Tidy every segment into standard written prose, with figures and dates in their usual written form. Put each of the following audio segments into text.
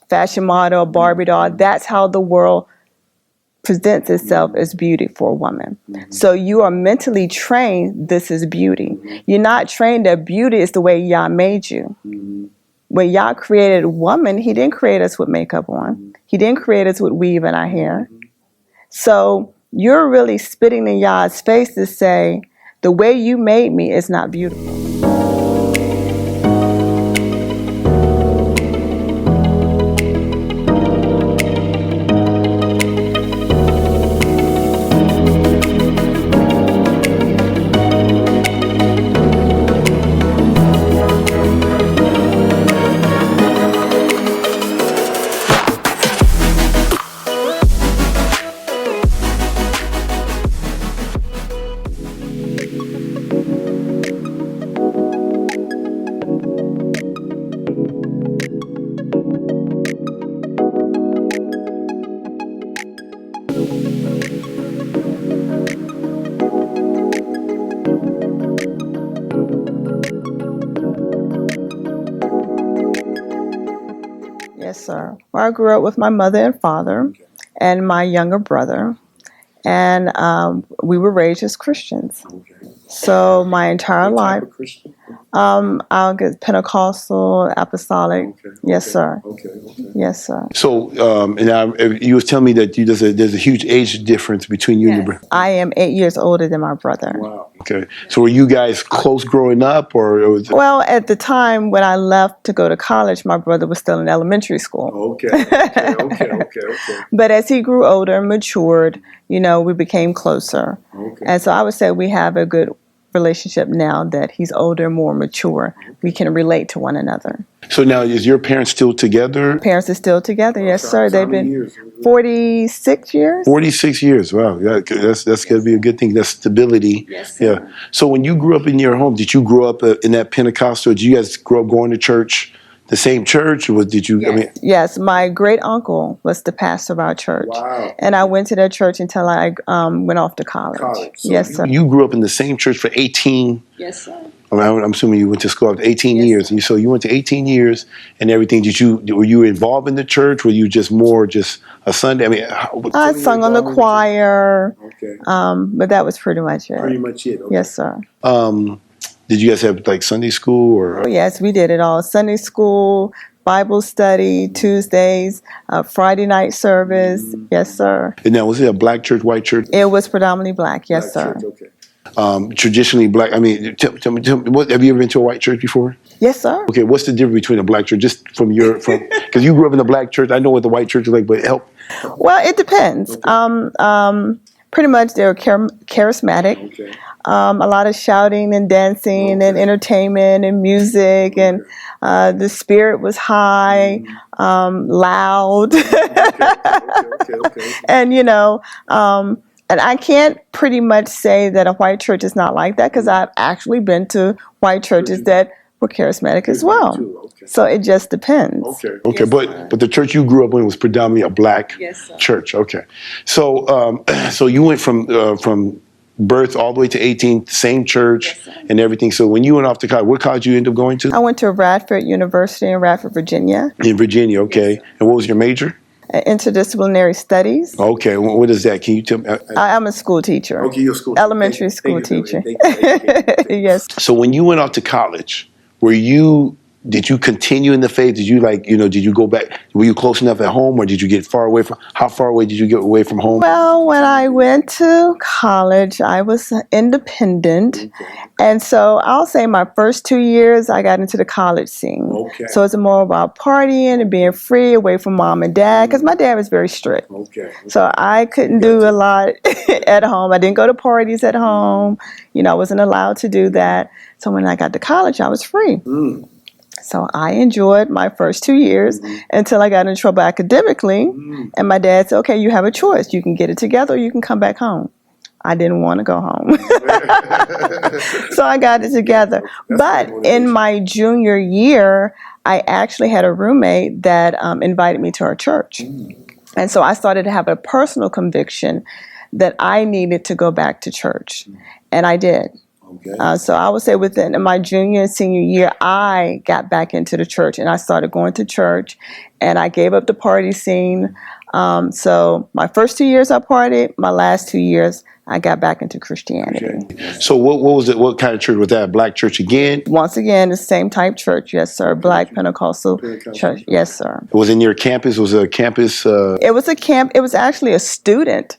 fashion model, a Barbie doll. That's how the world presents itself as beauty for a woman. So you are mentally trained, this is beauty. You're not trained that beauty is the way Yah made you. When Yah created a woman, he didn't create us with makeup on. He didn't create us with weave in our hair. So you're really spitting in Yah's face to say, the way you made me is not beautiful. Yes, sir. Well, I grew up with my mother and father and my younger brother, and we were raised as Christians. So my entire life, I'll get Pentecostal, Apostolic. Yes, sir. Yes, sir. So, you was telling me that there's a huge age difference between you and your brother. I am 8 years older than my brother. Wow. Okay. So were you guys close growing up, or was it... Well, at the time when I left to go to college, my brother was still in elementary school. Okay. But as he grew older and matured, we became closer. Okay. And so I would say we have a good relationship now that he's older, more mature. We can relate to one another. So now, is your parents still together? Parents are still together, yes, sir. They've been 46 years. 46 years, wow. Yeah, that's going to be a good thing. That's stability. Yes, sir. Yeah. So when you grew up in your home, did you grow up in that Pentecostal? Did you guys grow up going to church, the same church, or did you? Yes. Yes, my great uncle was the pastor of our church. Wow. And I went to that church until I went off to college. So yes, sir. You grew up in the same church for 18. Yes, sir. I'm assuming you went to school after 18 years. Sir. So you went to 18 years and everything. Were you involved in the church? Were you just more just a Sunday? I sung on the choir. Okay. But that was pretty much it. Pretty much it. Okay. Yes, sir. Did you guys have like Sunday school or? Oh, yes, we did it all. Sunday school, Bible study, Tuesdays, Friday night service. Yes, sir. And now, was it a black church, white church? It was predominantly black. Yes, Black sir. church, okay. Traditionally black. Tell me, have you ever been to a white church before? Yes, sir. Okay, what's the difference between a black church, just because you grew up in a black church? I know what the white church is like, but help. Well, it depends. Okay. Pretty much they're charismatic. Okay. A lot of shouting and dancing and entertainment and music, and the spirit was high, loud, and and I can't pretty much say that a white church is not like that, because I've actually been to white churches that were charismatic as well. Okay. So it just depends. Okay. Yes, but the church you grew up in was predominantly a black church. Okay. So so you went from birth all the way to 18, same church and everything. So when you went off to college, what college you ended up going to? I went to Radford University in Radford, Virginia. In Virginia, okay. Yes, and what was your major? Interdisciplinary studies. Okay, what is that? Can you tell me? I'm a school teacher. Okay, you're a school teacher. Elementary school teacher. Yes. So when you went off to college, did you continue in the faith? Did you did you go back? Were you close enough at home, or did you get far away from? How far away did you get away from home? Well, when I went to college, I was independent. And so I'll say my first 2 years, I got into the college scene. Okay. So it's more about partying and being free away from mom and dad, because my dad was very strict. Okay. So I couldn't do a lot at home. I didn't go to parties at home. I wasn't allowed to do that. So when I got to college, I was free. So I enjoyed my first 2 years until I got in trouble academically. And my dad said, okay, you have a choice. You can get it together or you can come back home. I didn't want to go home. So I got it together. But in my junior year, I actually had a roommate that invited me to our church. And so I started to have a personal conviction that I needed to go back to church. And I did. So I would say within my junior and senior year, I got back into the church and I started going to church and I gave up the party scene. So my first 2 years I partied, my last 2 years I got back into Christianity. Okay. So what was it? What kind of church was that? Black church again? Once again, the same type church, yes, sir. Black Pentecostal church, yes, sir. Was it near campus? Was it a campus? It was a camp. It was actually a student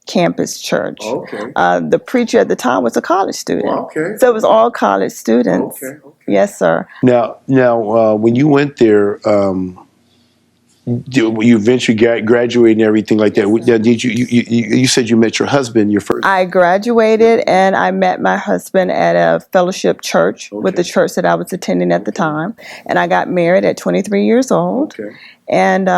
campus church. The preacher at the time was a college student. So it was all college students. Yes, sir. Now, when you went there, you eventually graduated and everything like that. Did you said you met your husband, your first? I graduated and I met my husband at a fellowship church with the church that I was attending at the time. And I got married at 23 years old. And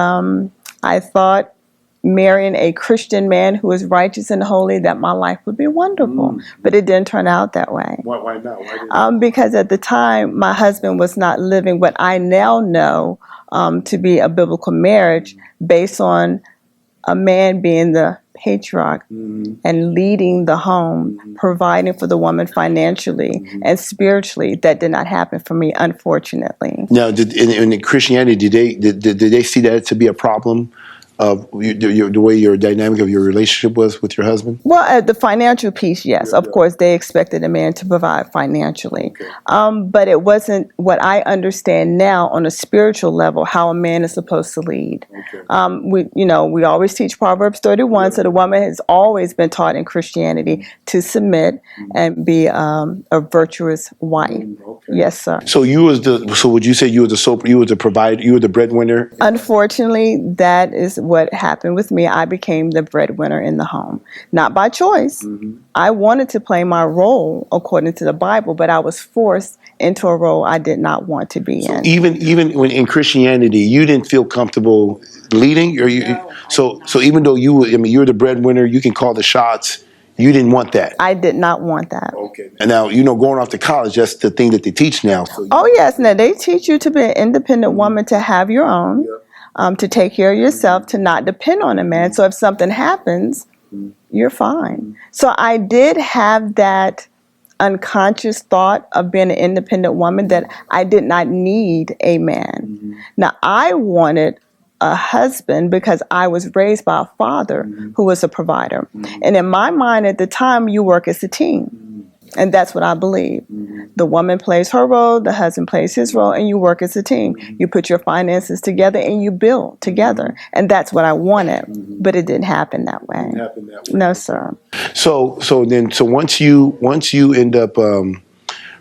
I thought marrying a Christian man who is righteous and holy, that my life would be wonderful. But it didn't turn out that way. Why not? Because at the time, my husband was not living what I now know to be a biblical marriage, based on a man being the patriarch and leading the home, providing for the woman financially and spiritually. That did not happen for me, unfortunately. Now, in Christianity, did they see that to be a problem of the way your dynamic of your relationship was with your husband? Well, the financial piece, yes. Of course, they expected a man to provide financially. But it wasn't what I understand now on a spiritual level, how a man is supposed to lead. We always teach Proverbs 31, so the woman has always been taught in Christianity to submit and be a virtuous wife. Yes, sir. So would you say you were the provider, you were the breadwinner? Unfortunately, that is what happened with me. I became the breadwinner in the home, not by choice. I wanted to play my role according to the Bible, but I was forced into a role I did not want to be in. Even when in Christianity, you didn't feel comfortable leading, or so even though you're the breadwinner, you can call the shots. You didn't want that. I did not want that. And now, going off to college, that's the thing that they teach now. Oh yes, now they teach you to be an independent woman, to have your own. To take care of yourself, to not depend on a man. So if something happens, you're fine. So I did have that unconscious thought of being an independent woman, that I did not need a man. Now, I wanted a husband because I was raised by a father who was a provider. And in my mind at the time, you work as a team. And that's what I believe. The woman plays her role, the husband plays his role, and you work as a team. You put your finances together and you build together. And that's what I wanted. But it didn't happen that way. No, sir. So once you end up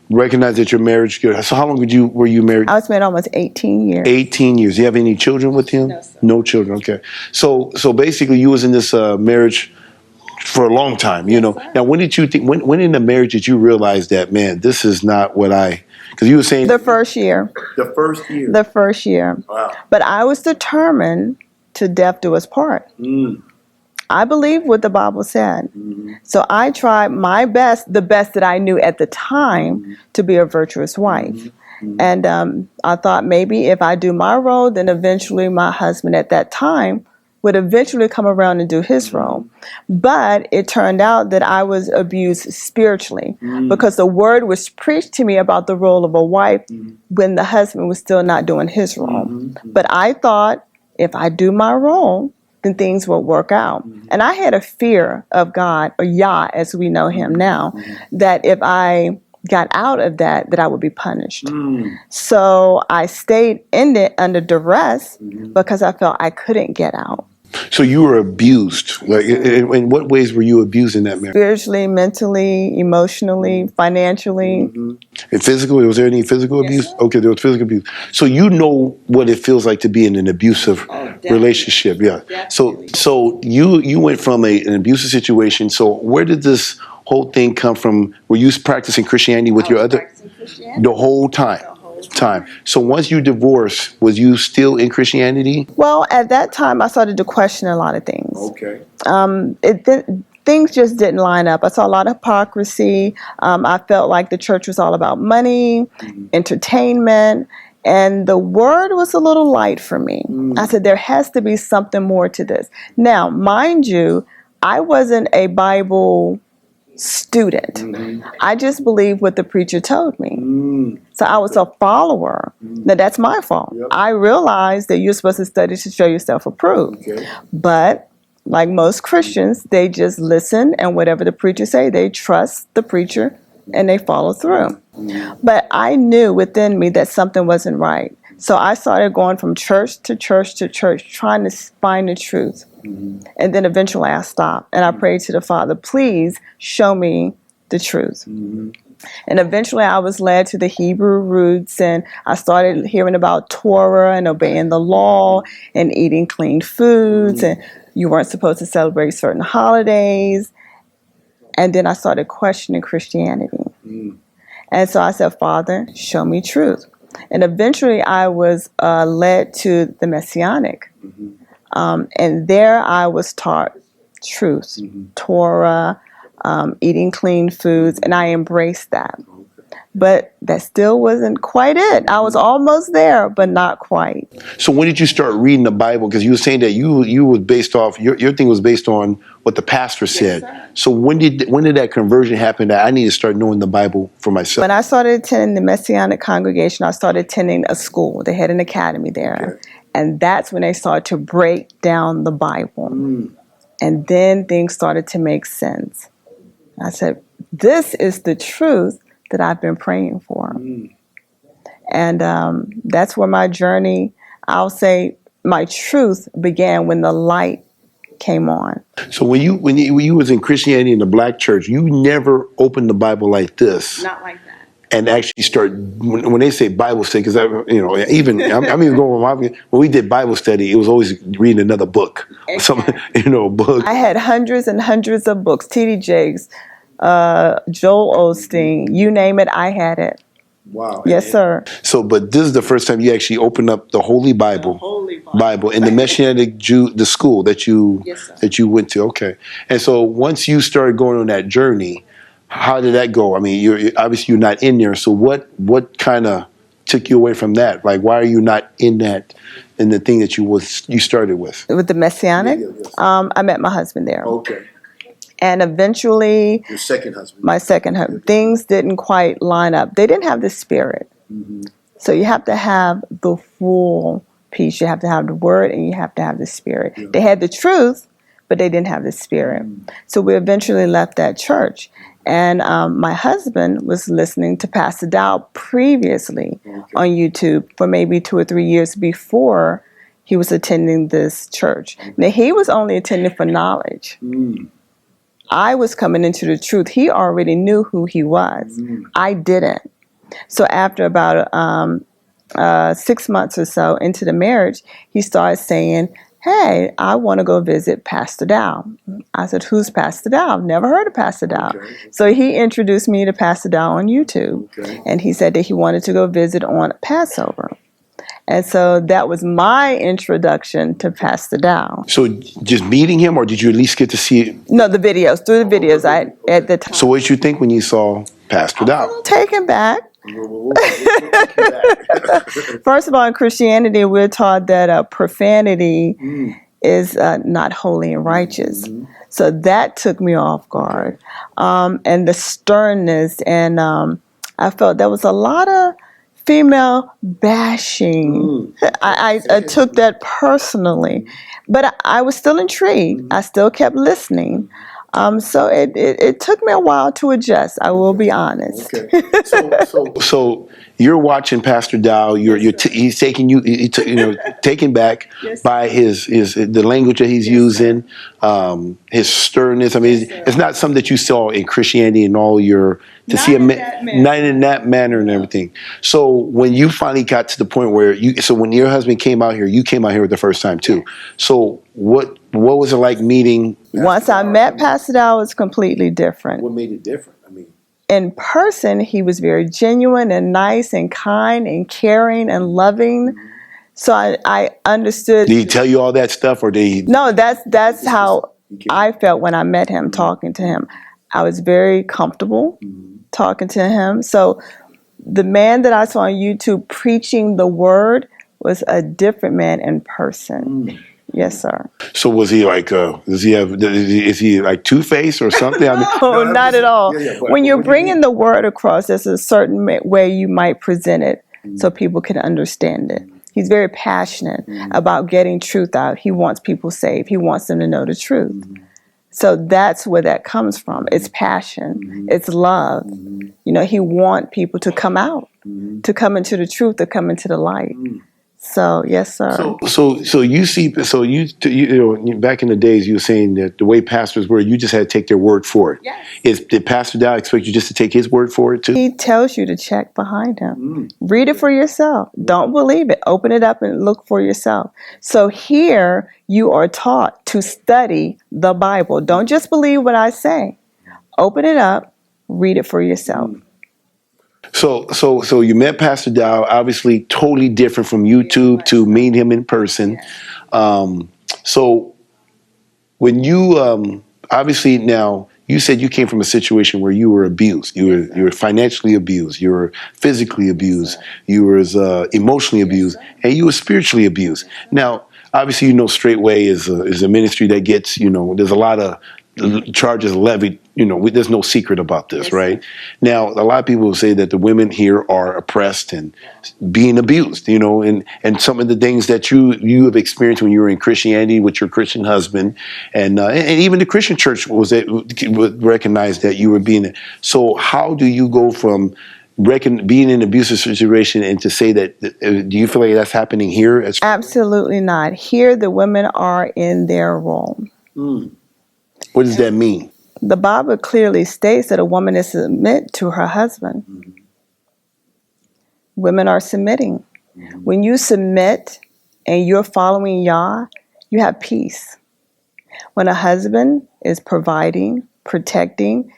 recognize that your marriage good. So how long were you married? I was married almost 18 years. 18 years. Do you have any children with him? No, sir. No children. Okay. So basically you was in this marriage for a long time, Now, when did you think? When in the marriage did you realize that, man, this is not what Because you were saying the first year. The first year. The first year. Wow. But I was determined to death do us part. I believe what the Bible said. So I tried my best, the best that I knew at the time, to be a virtuous wife. And I thought maybe if I do my role, then eventually my husband at that time would eventually come around and do his role. But it turned out that I was abused spiritually because the word was preached to me about the role of a wife when the husband was still not doing his role. But I thought if I do my role, then things will work out. And I had a fear of God, or Yah as we know him now, that if I got out of that I would be punished. So I stayed in it under duress because I felt I couldn't get out. So you were abused. Like, in what ways were you abused in that marriage? Spiritually, mentally, emotionally, financially. And physically? Was there any physical abuse? Sir. Okay, there was physical abuse. So you know what it feels like to be in an abusive relationship. Yeah. Definitely. So you went from an abusive situation. So where did this whole thing come from? Were you practicing Christianity with your other? The whole time. So once you divorced, was you still in Christianity? Well, at that time, I started to question a lot of things. Okay. Things just didn't line up. I saw a lot of hypocrisy. I felt like the church was all about money, entertainment, and the word was a little light for me. I said, there has to be something more to this. Now, mind you, I wasn't a Bible student. I just believed what the preacher told me. So I was a follower. Now that's my fault. I realized that you're supposed to study to show yourself approved. But like most Christians, they just listen, and whatever the preacher say, they trust the preacher and they follow through. But I knew within me that something wasn't right. So I started going from church to church to church, trying to find the truth. And then eventually I stopped and I prayed to the Father, please show me the truth. And eventually I was led to the Hebrew roots, and I started hearing about Torah and obeying the law and eating clean foods, and you weren't supposed to celebrate certain holidays. And then I started questioning Christianity. And so I said, Father, show me truth. And eventually I was led to the Messianic. And there I was taught truth, Torah, eating clean foods, and I embraced that. But that still wasn't quite it. I was almost there, but not quite. So when did you start reading the Bible? Because you were saying that you was based off, your thing was based on what the pastor said. Yes, so when did that conversion happen that I need to start knowing the Bible for myself? When I started attending the Messianic congregation, I started attending a school. They had an academy there. Okay. And that's when they started to break down the Bible. And then things started to make sense. I said, this is the truth that I've been praying for. And that's where my journey, I'll say my truth began when the light came on. So when you was in Christianity in the black church, you never opened the Bible like this. Not like that. And actually start, when they say Bible study, because I'm even going when we did Bible study, it was always reading another book, exactly. Book. I had hundreds and hundreds of books, T.D. Jakes, Joel Osteen, you name it, I had it. Wow. Yes, sir. So, but this is the first time you actually opened up the Holy Bible, in the Messianic the school that you went to. Okay. And so once you started going on that journey, how did that go? I mean, you're obviously not in there. So what kind of took you away from that? Like, why are you not in the thing that you started with? With the Messianic, I met my husband there. Okay. And eventually, your second husband. My second husband. Things didn't quite line up. They didn't have the spirit. So you have to have the full piece. You have to have the word, and you have to have the spirit. Yeah. They had the truth, but they didn't have the spirit. So we eventually left that church. And my husband was listening to Pastor Dow previously on YouTube for maybe 2 or 3 years before he was attending this church. Now, he was only attending for knowledge. I was coming into the truth. He already knew who he was. I didn't. So after about 6 months or so into the marriage, he started saying, hey, I want to go visit Pastor Dow. I said, who's Pastor Dow? I've never heard of Pastor Dow. Okay. So he introduced me to Pastor Dow on YouTube. Okay. And he said that he wanted to go visit on Passover. And so that was my introduction to Pastor Dow. So just meeting him, or did you at least get to see it? No, the videos, through the videos at the time. So what did you think when you saw Pastor Dow? Taken back. First of all, in Christianity, we're taught that profanity is not holy and righteous. So that took me off guard. And the sternness, and I felt there was a lot of female bashing. I took that personally, but I was still intrigued. I still kept listening. So it took me a while to adjust. I will be honest. Okay. So you're watching Pastor Dow. He's taking taken back by the language that he's using, his sternness. I mean, it's not something that you saw in Christianity and all your not in that manner and everything. So when you finally got to the point where when your husband came out here, you came out here the first time too. So what was it like meeting? Once I met Pastor Dow, it was completely different. What made it different? I mean, in person, he was very genuine and nice and kind and caring and loving. So I understood. Did he tell you all that stuff, or did he? No, that's how I felt when I met him, talking to him. I was very comfortable talking to him. So the man that I saw on YouTube preaching the word was a different man in person. Yes, sir. So was he like? Is he like Two-Face or something? I mean, No, not at all. When you're bringing the word across, there's a certain way you might present it so people can understand it. He's very passionate about getting truth out. He wants people saved. He wants them to know the truth. So that's where that comes from. It's passion. It's love. He wants people to come out, to come into the truth, to come into the light. So yes, sir. So you see, back in the days, you were saying that the way pastors were, you just had to take their word for it. Yes. Did Pastor Dow expect you just to take his word for it too? He tells you to check behind him. Read it for yourself. Don't believe it. Open it up and look for yourself. So here you are taught to study the Bible. Don't just believe what I say. Open it up. Read it for yourself. So you met Pastor Dow, obviously totally different from YouTube to meet him in person. So when you obviously now you said you came from a situation where you were abused. You were financially abused. You were physically abused. You were emotionally abused, and you were spiritually abused. Now, obviously, Straightway is a ministry that gets there's a lot of charges levied. There's no secret about this, right? Now, a lot of people will say that the women here are oppressed and being abused, and some of the things that you have experienced when you were in Christianity with your Christian husband, and even the Christian church would recognize that you were being. So, how do you go from being in an abusive situation and to say that? Do you feel like that's happening here? Absolutely not. Here, the women are in their role. What does that mean? The Bible clearly states that a woman is to submit to her husband. Women are submitting. When you submit and you're following Yah, you have peace. When a husband is providing, protecting,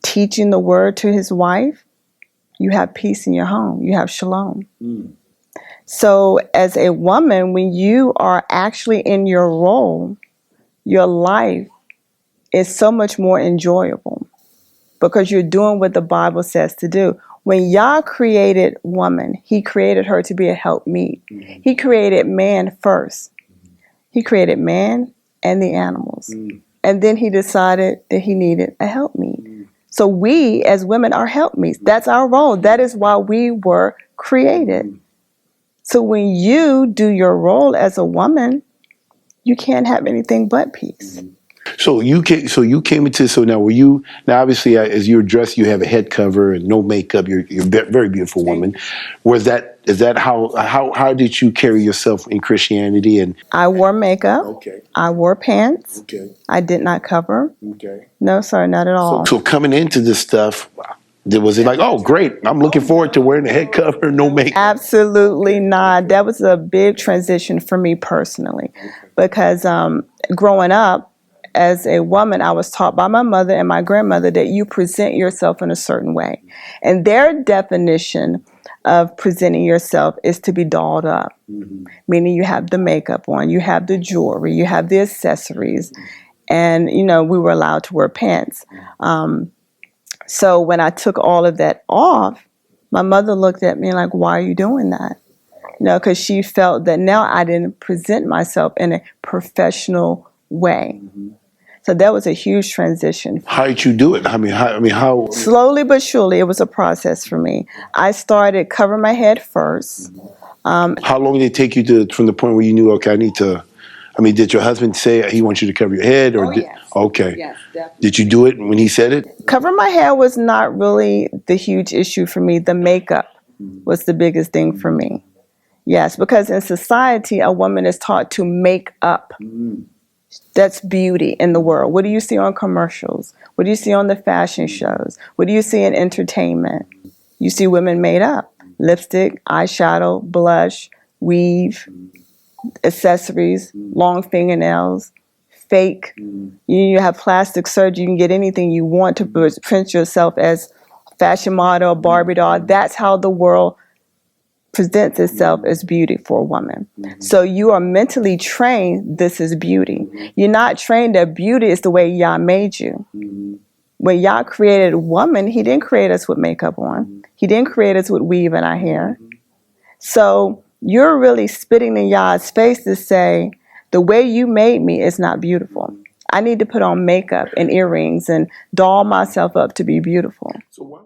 teaching the word to his wife, you have peace in your home. You have shalom. So as a woman, when you are actually in your role, your life is so much more enjoyable because you're doing what the Bible says to do. When Yah created woman, he created her to be a helpmeet. He created man first. He created man and the animals. And then he decided that he needed a helpmeet. So we as women are helpmeets. That's our role. That is why we were created. So when you do your role as a woman, you can't have anything but peace. So you came into now were you now obviously as you're dressed you have a head cover and no makeup, you're a very beautiful woman. Is that how did you carry yourself in Christianity? And I wore makeup. Okay. I wore pants. Okay. I did not cover. Okay. No, sir, not at all. So coming into this stuff, was it like, oh great, I'm looking forward to wearing a head cover, no makeup? Absolutely not. That was a big transition for me personally, because growing up as a woman, I was taught by my mother and my grandmother that you present yourself in a certain way. And their definition of presenting yourself is to be dolled up, meaning you have the makeup on, you have the jewelry, you have the accessories, and, we were allowed to wear pants. So when I took all of that off, my mother looked at me like, why are you doing that? Because she felt that now I didn't present myself in a professional way. So that was a huge transition. How did you do it? How? Slowly but surely, it was a process for me. I started covering my head first. How long did it take you from the point where you knew, okay, did your husband say he wants you to cover your head? Yes. Okay. Yes, definitely. Did you do it when he said it? Covering my hair was not really the huge issue for me. The makeup was the biggest thing for me. Yes, because in society, a woman is taught to make up. That's beauty in the world. What do you see on commercials? What do you see on the fashion shows? What do you see in entertainment? You see women made up. Lipstick, eyeshadow, blush, weave, accessories, long fingernails, fake. You have plastic surgery. You can get anything you want to print yourself as fashion model, Barbie doll. That's how the world presents itself as beauty for a woman. So you are mentally trained, this is beauty. You're not trained that beauty is the way Yah made you. When Yah created woman, he didn't create us with makeup on. He didn't create us with weave in our hair. So you're really spitting in Yah's face to say, the way you made me is not beautiful. I need to put on makeup and earrings and doll myself up to be beautiful. So why?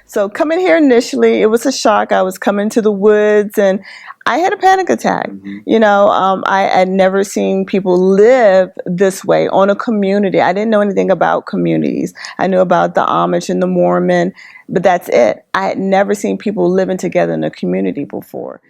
So coming here initially, it was a shock. I was coming to the woods and I had a panic attack. I had never seen people live this way on a community. I didn't know anything about communities. I knew about the Amish and the Mormon, but that's it. I had never seen people living together in a community before.